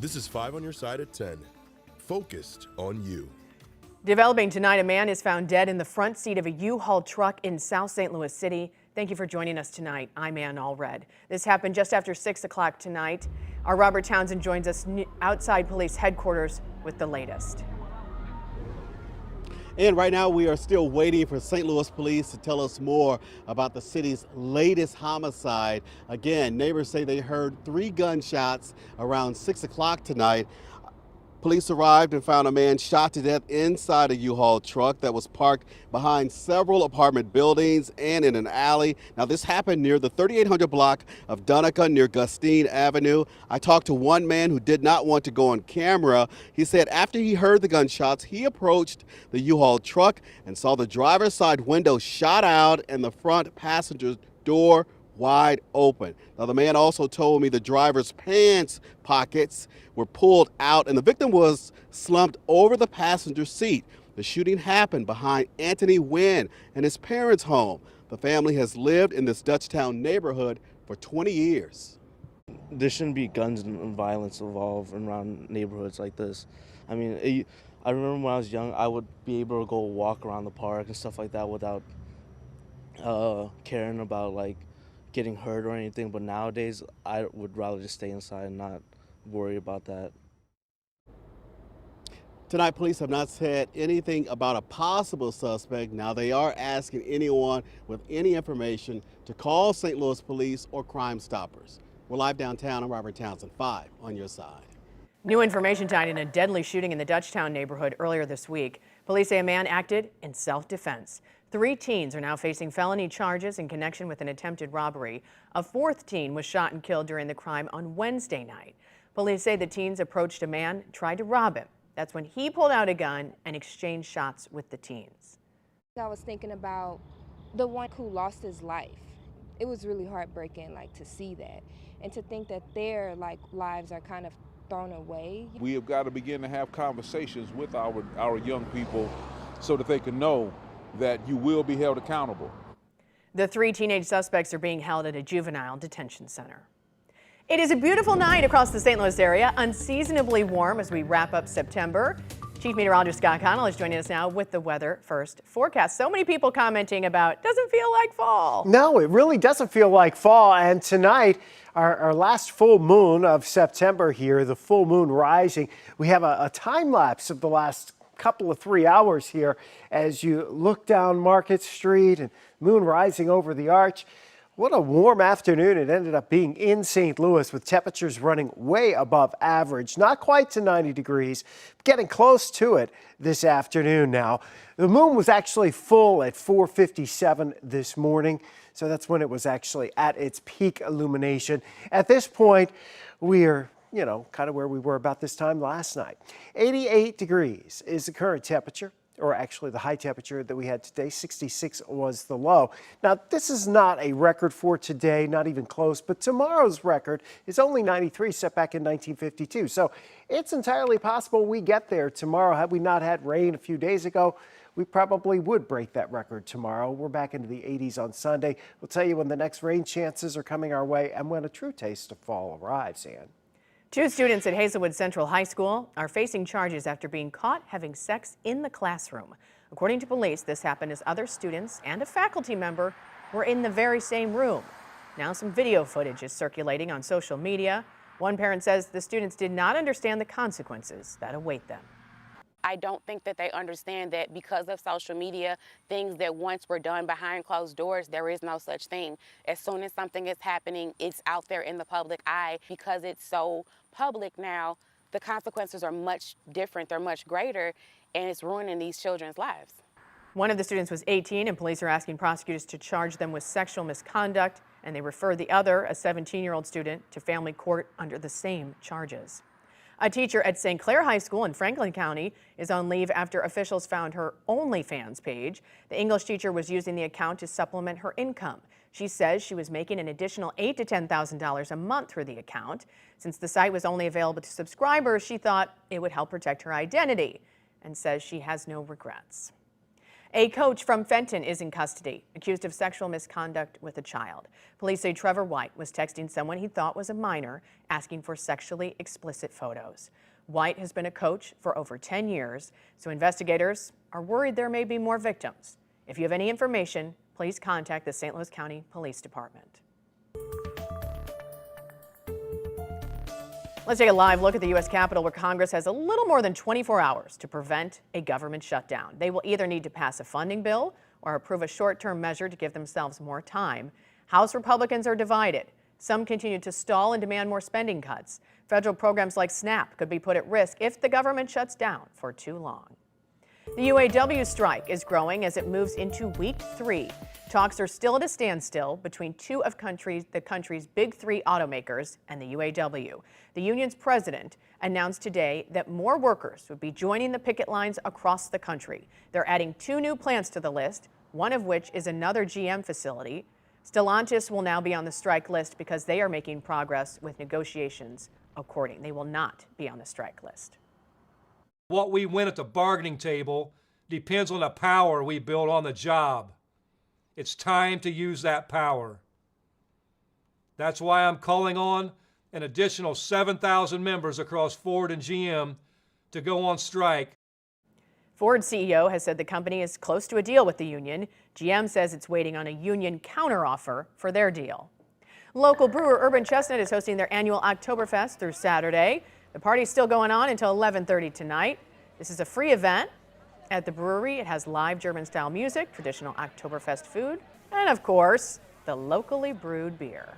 This is 5 on your side at 10. Focused on you. Developing tonight, a man is found dead in the front seat of a U-Haul truck in South St. Louis City. Thank you for joining us tonight. I'm Ann Allred. This happened just after 6 o'clock tonight. Our Robert Townsend joins us outside police headquarters with the latest. And right now we are still waiting for St. Louis police to tell us more about the city's latest homicide. Again, neighbors say they heard 3 gunshots around 6 o'clock tonight. Police arrived and found a man shot to death inside a U-Haul truck that was parked behind several apartment buildings and in an alley. Now, this happened near the 3800 block of Donica near Gustine Avenue. I talked to one man who did not want to go on camera. He said after he heard the gunshots, he approached the U-Haul truck and saw the driver's side window shot out and the front passenger door wide open. Now, the man also told me the driver's pants pockets were pulled out and the victim was slumped over the passenger seat. The shooting happened behind Anthony Wynn and his parents' home. The family has lived in this Dutchtown neighborhood for 20 years. There shouldn't be guns and violence involved around neighborhoods like this. I mean, I remember when I was young, I would be able to go walk around the park and stuff like that without caring about like getting hurt or anything, but nowadays I would rather just stay inside and not worry about that. Tonight, police have not said anything about a possible suspect. Now, they are asking anyone with any information to call St. Louis police or Crime Stoppers. We're live downtown. I'm Robert Townsend, 5 on your side. New information tied in a deadly shooting in the Dutchtown neighborhood earlier this week. Police say a man acted in self-defense. 3 teens are now facing felony charges in connection with an attempted robbery. A 4th teen was shot and killed during the crime on Wednesday night. Police say the teens approached a man, tried to rob him. That's when he pulled out a gun and exchanged shots with the teens. I was thinking about the one who lost his life. It was really heartbreaking, to see that, and to think that their lives are kind of thrown away. We have got to begin to have conversations with our young people so that they can know that you will be held accountable. The 3 teenage suspects are being held at a juvenile detention center. It is a beautiful night across the St. Louis area, unseasonably warm as we wrap up September. Chief Meteorologist Scott Connell is joining us now with the Weather First forecast. So many people commenting about, doesn't feel like fall. No, it really doesn't feel like fall. And tonight, our last full moon of September here, the full moon rising, we have a time lapse of the last couple of 3 hours here as you look down Market Street and moon rising over the arch. What a warm afternoon it ended up being in St. Louis with temperatures running way above average, not quite to 90 degrees, getting close to it this afternoon now. The moon was actually full at 4:57 this morning, so that's when it was actually at its peak illumination. At this point, we're kind of where we were about this time last night. 88 degrees is the current temperature, or actually the high temperature that we had today. 66 was the low. Now, this is not a record for today, not even close, but tomorrow's record is only 93, set back in 1952. So it's entirely possible we get there tomorrow. Had we not had rain a few days ago, we probably would break that record tomorrow. We're back into the 80s on Sunday. We'll tell you when the next rain chances are coming our way and when a true taste of fall arrives, Ann. 2 students at Hazelwood Central High School are facing charges after being caught having sex in the classroom. According to police, this happened as other students and a faculty member were in the very same room. Now some video footage is circulating on social media. One parent says the students did not understand the consequences that await them. I don't think that they understand that because of social media, things that once were done behind closed doors, there is no such thing. As soon as something is happening, it's out there in the public eye. Because it's so public now, the consequences are much different, they're much greater, and it's ruining these children's lives. One of the students was 18, and police are asking prosecutors to charge them with sexual misconduct, and they referred the other, a 17-year-old student, to family court under the same charges. A teacher at St. Clair High School in Franklin County is on leave after officials found her OnlyFans page. The English teacher was using the account to supplement her income. She says she was making an additional $8,000 to $10,000 a month through the account. Since the site was only available to subscribers, she thought it would help protect her identity and says she has no regrets. A coach from Fenton is in custody, accused of sexual misconduct with a child. Police say Trevor White was texting someone he thought was a minor, asking for sexually explicit photos. White has been a coach for over 10 years, so investigators are worried there may be more victims. If you have any information, please contact the St. Louis County Police Department. Let's take a live look at the U.S. Capitol, where Congress has a little more than 24 hours to prevent a government shutdown. They will either need to pass a funding bill or approve a short-term measure to give themselves more time. House Republicans are divided. Some continue to stall and demand more spending cuts. Federal programs like SNAP could be put at risk if the government shuts down for too long. The UAW strike is growing as it moves into week 3. Talks are still at a standstill between two of the country's big 3 automakers and the UAW. The union's president announced today that more workers would be joining the picket lines across the country. They're adding 2 new plants to the list, one of which is another GM facility. Stellantis will now be on the strike list because they are making progress with negotiations according. They will not be on the strike list. What we win at the bargaining table depends on the power we build on the job. It's time to use that power. That's why I'm calling on an additional 7,000 members across Ford and GM to go on strike. Ford CEO has said the company is close to a deal with the union. GM says it's waiting on a union counteroffer for their deal. Local brewer Urban Chestnut is hosting their annual Oktoberfest through Saturday. The party's still going on until 11:30 tonight. This is a free event at the brewery. It has live German-style music, traditional Oktoberfest food, and of course, the locally brewed beer.